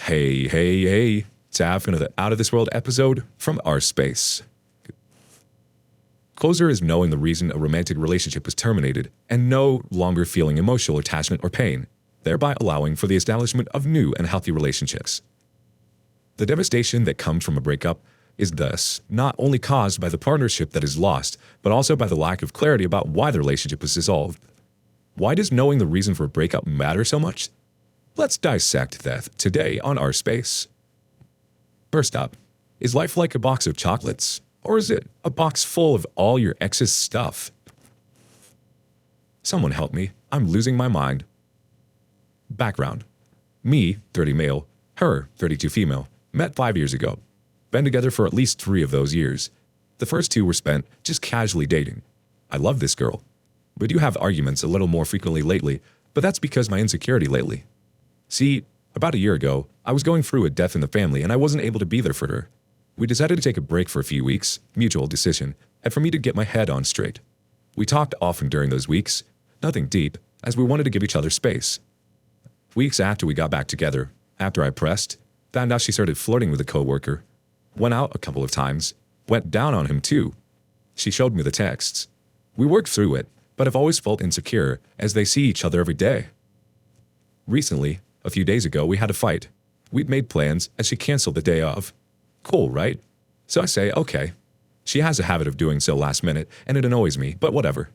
Hey. It's another Out of This World episode from our space. Closure is knowing the reason a romantic relationship was terminated and no longer feeling emotional attachment or pain, thereby allowing for the establishment of new and healthy relationships. The devastation that comes from a breakup is thus not only caused by the partnership that is lost, but also by the lack of clarity about why the relationship was dissolved. Why does knowing the reason for a breakup matter so much? Let's dissect that today on our space. First up, is life like a box of chocolates, or is it a box full of all your ex's stuff? Someone help me, I'm losing my mind. Background. Me, 30 male, her, 32 female, met 5 years ago. Been together for at least 3 of those years. The first 2 were spent just casually dating. I love this girl. We do have arguments a little more frequently lately, but that's because my insecurity lately. See, about a year ago, I was going through a death in the family and I wasn't able to be there for her. We decided to take a break for a few weeks, mutual decision, and for me to get my head on straight. We talked often during those weeks, nothing deep, as we wanted to give each other space. Weeks after we got back together, after I pressed, found out she started flirting with a coworker. Went out a couple of times, went down on him too. She showed me the texts. We worked through it, but I've always felt insecure as they see each other every day. Recently, a few days ago, we had a fight. We'd made plans and she canceled the day of. Cool, right? So I say, okay. She has a habit of doing so last minute and it annoys me, but whatever.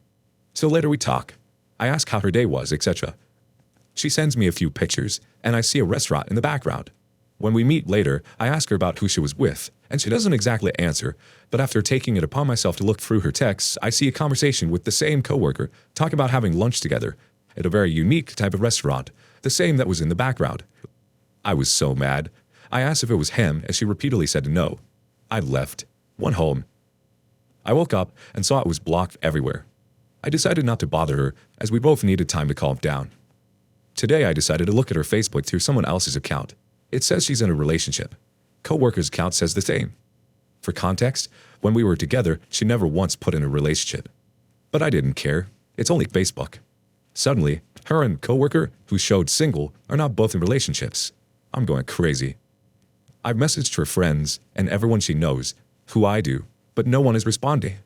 So later we talk. I ask how her day was, etc. She sends me a few pictures and I see a restaurant in the background. When we meet later, I ask her about who she was with, and she doesn't exactly answer, but after taking it upon myself to look through her texts, I see a conversation with the same coworker talking about having lunch together at a very unique type of restaurant, the same that was in the background. I was so mad. I asked if it was him, and she repeatedly said no. I left, went home. I woke up and saw it was blocked everywhere. I decided not to bother her, as we both needed time to calm down. Today I decided to look at her Facebook through someone else's account. It says she's in a relationship. Coworker's account says the same. For context, when we were together, she never once put in a relationship. But I didn't care. It's only Facebook. Suddenly, her and coworker, who showed single, are now both in relationships. I'm going crazy. I've messaged her friends and everyone she knows, who I do, but no one is responding.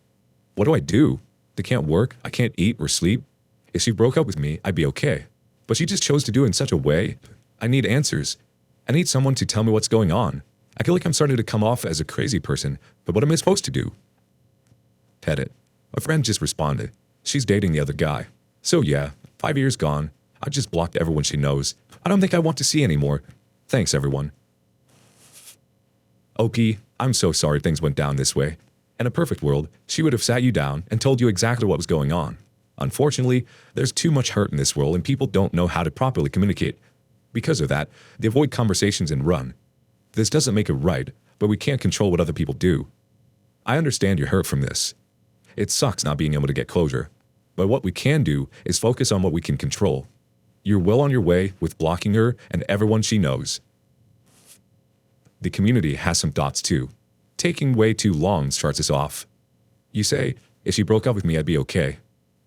What do? They can't work, I can't eat or sleep. If she broke up with me, I'd be okay. But she just chose to do it in such a way. I need answers. I need someone to tell me what's going on. I feel like I'm starting to come off as a crazy person, but what am I supposed to do? Edit. A friend just responded. She's dating the other guy. So yeah, 5 years gone. I just blocked everyone she knows. I don't think I want to see anymore. Thanks, everyone. Okie, I'm so sorry things went down this way. In a perfect world, she would have sat you down and told you exactly what was going on. Unfortunately, there's too much hurt in this world and people don't know how to properly communicate. Because of that, they avoid conversations and run. This doesn't make it right, but we can't control what other people do. I understand you're hurt from this. It sucks not being able to get closure. But what we can do is focus on what we can control. You're well on your way with blocking her and everyone she knows. The community has some thoughts too. Taking way too long starts us off. You say, if she broke up with me, I'd be okay.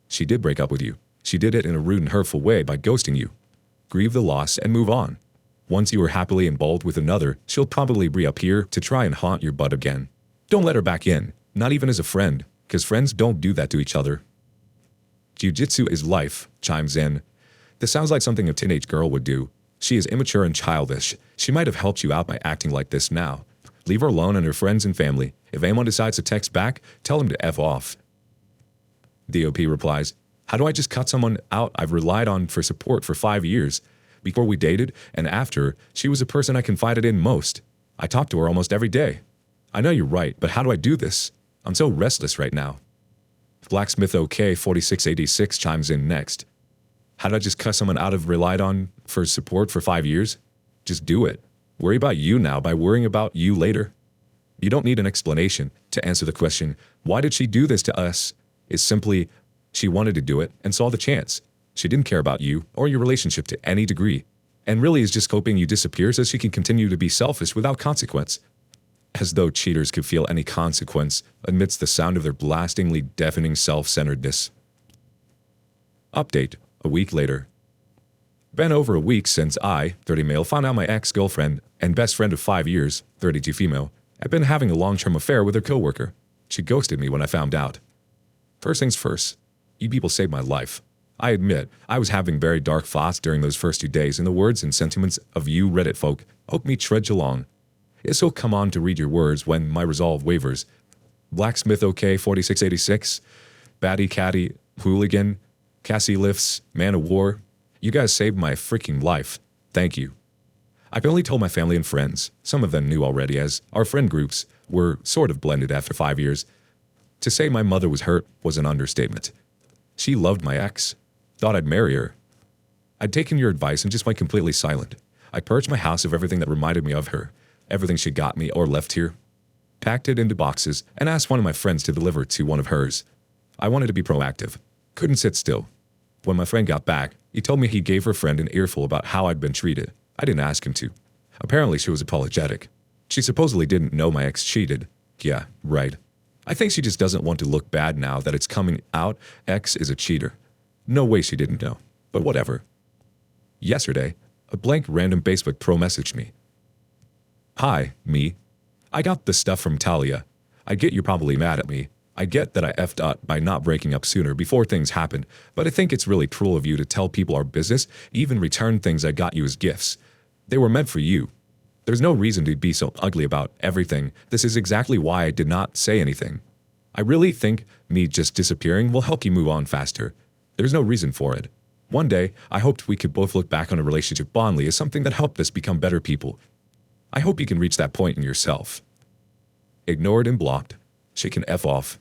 She did break up with you. She did it in a rude and hurtful way by ghosting you. Grieve the loss and move on. Once you are happily involved with another, she'll probably reappear to try and haunt your butt again. Don't let her back in, not even as a friend, because friends don't do that to each other. Jiu-jitsu is life, chimes in. This sounds like something a teenage girl would do. She is immature and childish. She might have helped you out by acting like this now. Leave her alone and her friends and family. If anyone decides to text back, tell him to F off. DOP replies, how do I just cut someone out I've relied on for support for 5 years? Before we dated and after, she was the person I confided in most. I talked to her almost every day. I know you're right, but how do I do this? I'm so restless right now. Blacksmith OK 4686 chimes in next. How did I just cut someone out I've relied on for support for 5 years? Just do it. Worry about you now by worrying about you later. You don't need an explanation to answer the question, why did she do this to us? It's simply, she wanted to do it and saw the chance. She didn't care about you or your relationship to any degree, and really is just hoping you disappear so she can continue to be selfish without consequence. As though cheaters could feel any consequence amidst the sound of their blastingly deafening self-centeredness. Update, a week later. Been over a week since I, 30 male, found out my ex-girlfriend and best friend of 5 years, 32 female, had been having a long-term affair with her coworker. She ghosted me when I found out. First things first, you people saved my life. I admit, I was having very dark thoughts during those first 2 days, and the words and sentiments of you Reddit folk helped me trudge along. So come on to read your words when my resolve wavers. Blacksmith OK 4686, Batty Catty, Hooligan, Cassie Lifts, Man of War. You guys saved my freaking life. Thank you. I've only told my family and friends. Some of them knew already, as our friend groups were sort of blended after 5 years. To say my mother was hurt was an understatement. She loved my ex. Thought I'd marry her. I'd taken your advice and just went completely silent. I purged my house of everything that reminded me of her. Everything she got me or left here. Packed it into boxes and asked one of my friends to deliver it to one of hers. I wanted to be proactive. Couldn't sit still. When my friend got back, he told me he gave her friend an earful about how I'd been treated. I didn't ask him to. Apparently she was apologetic. She supposedly didn't know my ex cheated. Yeah, right. I think she just doesn't want to look bad now that it's coming out ex is a cheater. No way she didn't know. But whatever. Yesterday, a blank random Facebook pro messaged me. Hi, me. I got the stuff from Talia. I get you're probably mad at me. I get that I effed up by not breaking up sooner before things happened, but I think it's really cruel of you to tell people our business, even return things I got you as gifts. They were meant for you. There's no reason to be so ugly about everything. This is exactly why I did not say anything. I really think me just disappearing will help you move on faster. There's no reason for it. One day, I hoped we could both look back on a relationship fondly as something that helped us become better people. I hope you can reach that point in yourself. Ignored and blocked. She can F off.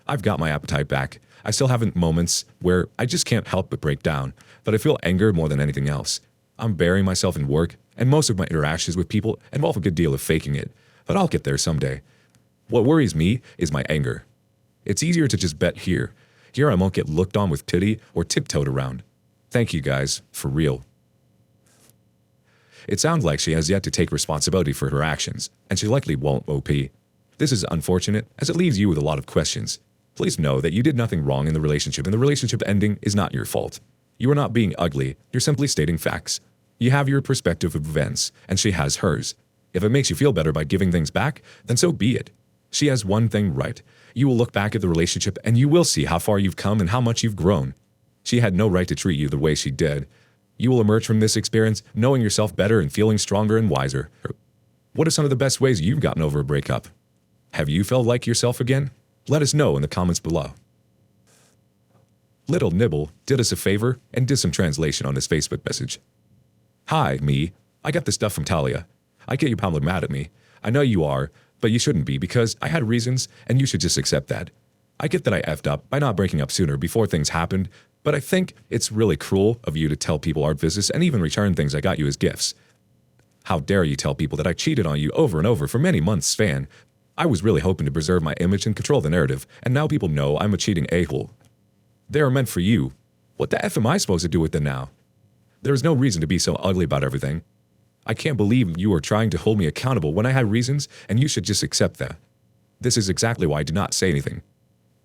I've got my appetite back. I still have moments where I just can't help but break down, but I feel anger more than anything else. I'm burying myself in work, and most of my interactions with people involve a good deal of faking it, but I'll get there someday. What worries me is my anger. It's easier to just bet here. Here I won't get looked on with pity or tiptoed around. Thank you guys, for real. It sounds like she has yet to take responsibility for her actions, and she likely won't OP. This is unfortunate, as it leaves you with a lot of questions. Please know that you did nothing wrong in the relationship, and the relationship ending is not your fault. You are not being ugly, you're simply stating facts. You have your perspective of events, and she has hers. If it makes you feel better by giving things back, then so be it. She has one thing right. You will look back at the relationship, and you will see how far you've come and how much you've grown. She had no right to treat you the way she did. You will emerge from this experience knowing yourself better and feeling stronger and wiser. What are some of the best ways you've gotten over a breakup? Have you felt like yourself again? Let us know in the comments below. Little Nibble did us a favor and did some translation on this Facebook message. Hi, me. I got the stuff from Talia. I get you're probably mad at me. I know you are, but you shouldn't be because I had reasons and you should just accept that. I get that I effed up by not breaking up sooner before things happened, but I think it's really cruel of you to tell people our business and even return things I got you as gifts. How dare you tell people that I cheated on you over and over for many months span. I was really hoping to preserve my image and control the narrative, and now people know I'm a cheating a-hole. They are meant for you. What the F am I supposed to do with them now? There is no reason to be so ugly about everything. I can't believe you are trying to hold me accountable when I had reasons, and you should just accept that. This is exactly why I did not say anything.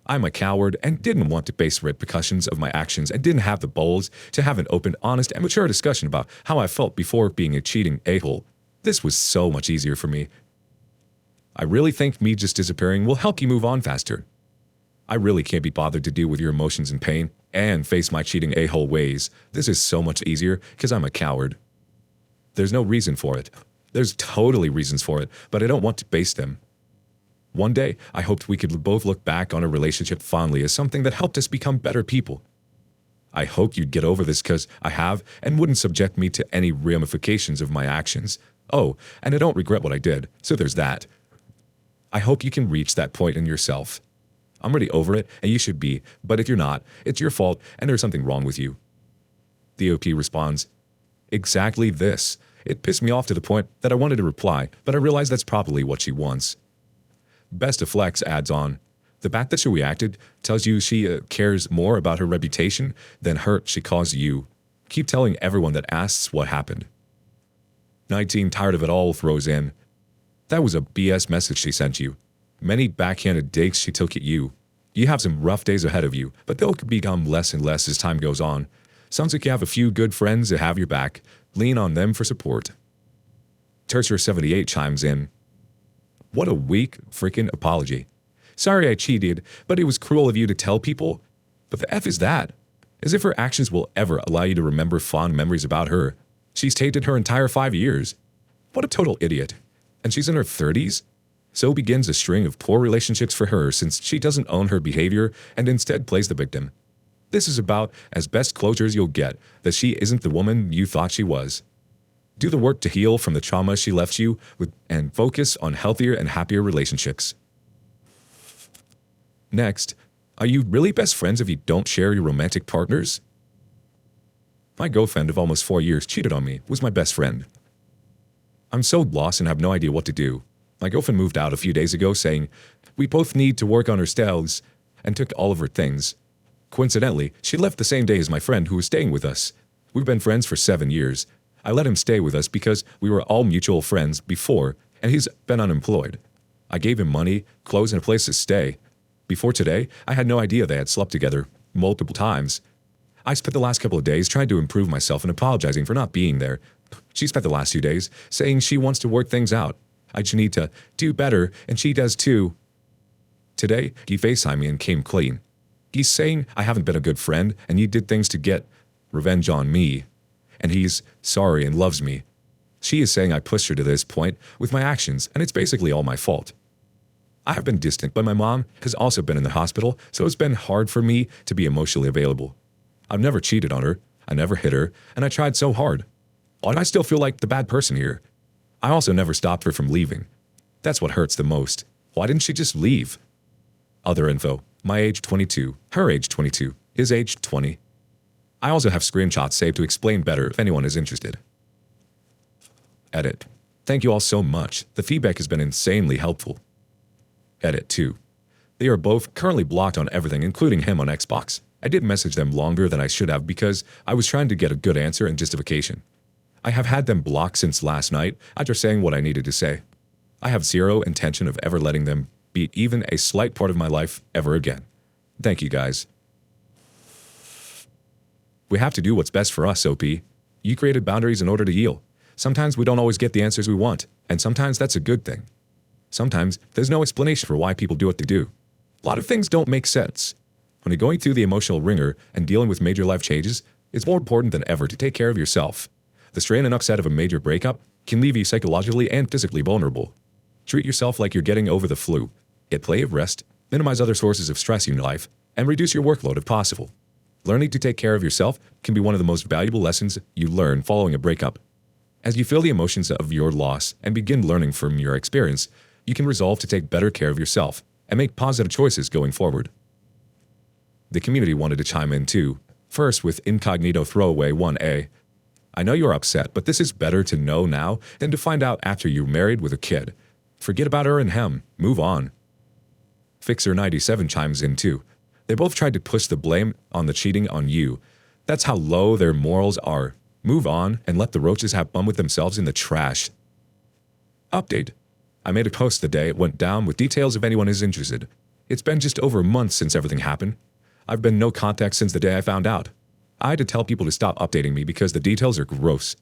I'm a coward and didn't want to face repercussions of my actions and didn't have the balls to have an open, honest, and mature discussion about how I felt before being a cheating a-hole. This was so much easier for me. I really think me just disappearing will help you move on faster. I really can't be bothered to deal with your emotions and pain and face my cheating a-hole ways. This is so much easier because I'm a coward. There's no reason for it. There's totally reasons for it, but I don't want to base them. One day, I hoped we could both look back on a relationship fondly as something that helped us become better people. I hoped you'd get over this because I have and wouldn't subject me to any ramifications of my actions. Oh, and I don't regret what I did, so there's that. I hope you can reach that point in yourself. I'm already over it, and you should be, but if you're not, it's your fault and there's something wrong with you. The OP responds, exactly this. It pissed me off to the point that I wanted to reply, but I realized that's probably what she wants. Best of Flex adds on, the fact that she reacted tells you she cares more about her reputation than hurt she caused you. Keep telling everyone that asks what happened. 19 Tired of It All throws in, that was a BS message she sent you. Many backhanded digs she took at you. You have some rough days ahead of you, but they'll become less and less as time goes on. Sounds like you have a few good friends that have your back. Lean on them for support. Tercer78 chimes in. What a weak freaking apology. Sorry I cheated, but it was cruel of you to tell people. But the F is that? As if her actions will ever allow you to remember fond memories about her. She's tainted her entire 5 years. What a total idiot. And she's in her 30s? So begins a string of poor relationships for her since she doesn't own her behavior and instead plays the victim. This is about as best closure as you'll get that she isn't the woman you thought she was. Do the work to heal from the trauma she left you with and focus on healthier and happier relationships. Next, are you really best friends if you don't share your romantic partners? My girlfriend of almost 4 years cheated on me, was my best friend. I'm so lost and have no idea what to do. My girlfriend moved out a few days ago saying, we both need to work on ourselves, and took all of her things. Coincidentally, she left the same day as my friend who was staying with us. We've been friends for 7 years. I let him stay with us because we were all mutual friends before, and he's been unemployed. I gave him money, clothes, and a place to stay. Before today, I had no idea they had slept together multiple times. I spent the last couple of days trying to improve myself and apologizing for not being there. She spent the last 2 days saying she wants to work things out. I just need to do better, and she does too. Today, he FaceTimed me and came clean. He's saying I haven't been a good friend and he did things to get revenge on me. And he's sorry and loves me. She is saying I pushed her to this point with my actions, and it's basically all my fault. I have been distant, but my mom has also been in the hospital, so it's been hard for me to be emotionally available. I've never cheated on her, I never hit her, and I tried so hard. Why do I still feel like the bad person here? I also never stopped her from leaving. That's what hurts the most. Why didn't she just leave? Other info. My age 22, her age 22, his age 20. I also have screenshots saved to explain better if anyone is interested. Edit. Thank you all so much. The feedback has been insanely helpful. Edit 2. They are both currently blocked on everything, including him on Xbox. I did message them longer than I should have because I was trying to get a good answer and justification. I have had them blocked since last night after saying what I needed to say. I have zero intention of ever letting them be even a slight part of my life ever again. Thank you guys. We have to do what's best for us, OP. You created boundaries in order to heal. Sometimes we don't always get the answers we want, and sometimes that's a good thing. Sometimes there's no explanation for why people do what they do. A lot of things don't make sense. When you're going through the emotional ringer and dealing with major life changes, it's more important than ever to take care of yourself. The strain and upset of a major breakup can leave you psychologically and physically vulnerable. Treat yourself like you're getting over the flu. Get plenty of rest, minimize other sources of stress in your life, and reduce your workload if possible. Learning to take care of yourself can be one of the most valuable lessons you learn following a breakup. As you feel the emotions of your loss and begin learning from your experience, you can resolve to take better care of yourself and make positive choices going forward. The community wanted to chime in too. First with Incognito Throwaway 1A. I know you're upset, but this is better to know now than to find out after you're married with a kid. Forget about her and him. Move on. Fixer97 chimes in too. They both tried to push the blame on the cheating on you. That's how low their morals are. Move on and let the roaches have fun with themselves in the trash. Update. I made a post the day it went down with details if anyone is interested. It's been just over a month since everything happened. I've been no contact since the day I found out. I had to tell people to stop updating me because the details are gross.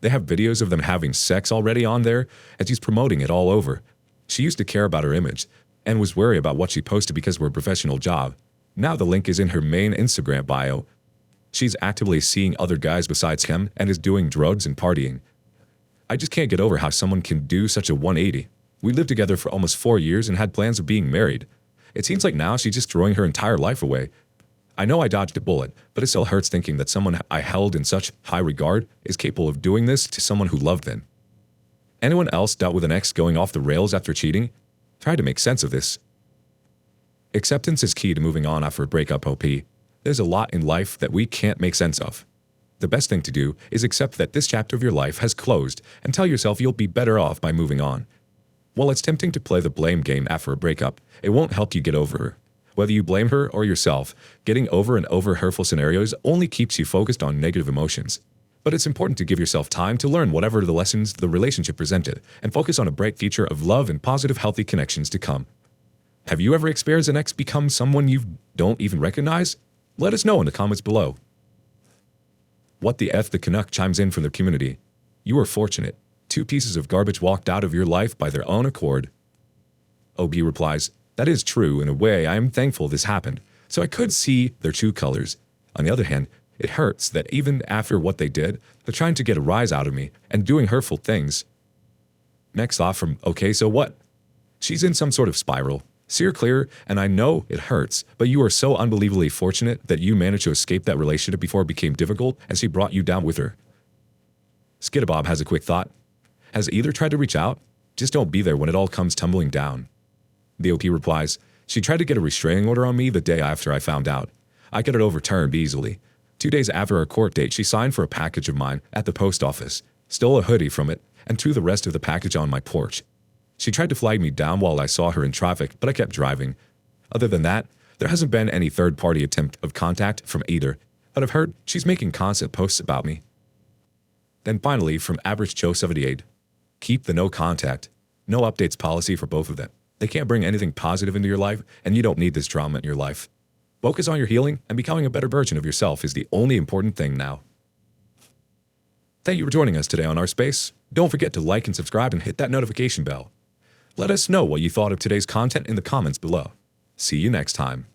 They have videos of them having sex already on there, and she's promoting it all over. She used to care about her image and was worried about what she posted because of her professional job. Now the link is in her main Instagram bio. She's actively seeing other guys besides him and is doing drugs and partying. I just can't get over how someone can do such a 180. We lived together for almost 4 years and had plans of being married. It seems like now she's just throwing her entire life away. I know I dodged a bullet, but it still hurts thinking that someone I held in such high regard is capable of doing this to someone who loved them. Anyone else dealt with an ex going off the rails after cheating? Try to make sense of this. Acceptance is key to moving on after a breakup, OP. There's a lot in life that we can't make sense of. The best thing to do is accept that this chapter of your life has closed and tell yourself you'll be better off by moving on. While it's tempting to play the blame game after a breakup, it won't help you get over her. Whether you blame her or yourself, getting over and over hurtful scenarios only keeps you focused on negative emotions. But it's important to give yourself time to learn whatever the lessons the relationship presented and focus on a bright future of love and positive, healthy connections to come. Have you ever experienced an ex become someone you don't even recognize? Let us know in the comments below. What the F, the Canuck chimes in from the community. You are fortunate. 2 pieces of garbage walked out of your life by their own accord. OB replies, that is true. In a way, I am thankful this happened, so I could see their true colors. On the other hand, it hurts that even after what they did, they're trying to get a rise out of me and doing hurtful things. Next off from okay, so what? She's in some sort of spiral. Steer clear, and I know it hurts, but you are so unbelievably fortunate that you managed to escape that relationship before it became difficult and she brought you down with her. Skidabob has a quick thought. Has either tried to reach out? Just don't be there when it all comes tumbling down. The OP replies, she tried to get a restraining order on me the day after I found out. I got it overturned easily. 2 days after our court date, she signed for a package of mine at the post office, stole a hoodie from it, and threw the rest of the package on my porch. She tried to flag me down while I saw her in traffic, but I kept driving. Other than that, there hasn't been any third-party attempt of contact from either, but I've heard she's making constant posts about me. Then finally, from Average Joe 78, keep the no contact, no updates policy for both of them. They can't bring anything positive into your life, and you don't need this drama in your life. Focus on your healing, and becoming a better version of yourself is the only important thing now. Thank you for joining us today on Our Space. Don't forget to like and subscribe and hit that notification bell. Let us know what you thought of today's content in the comments below. See you next time.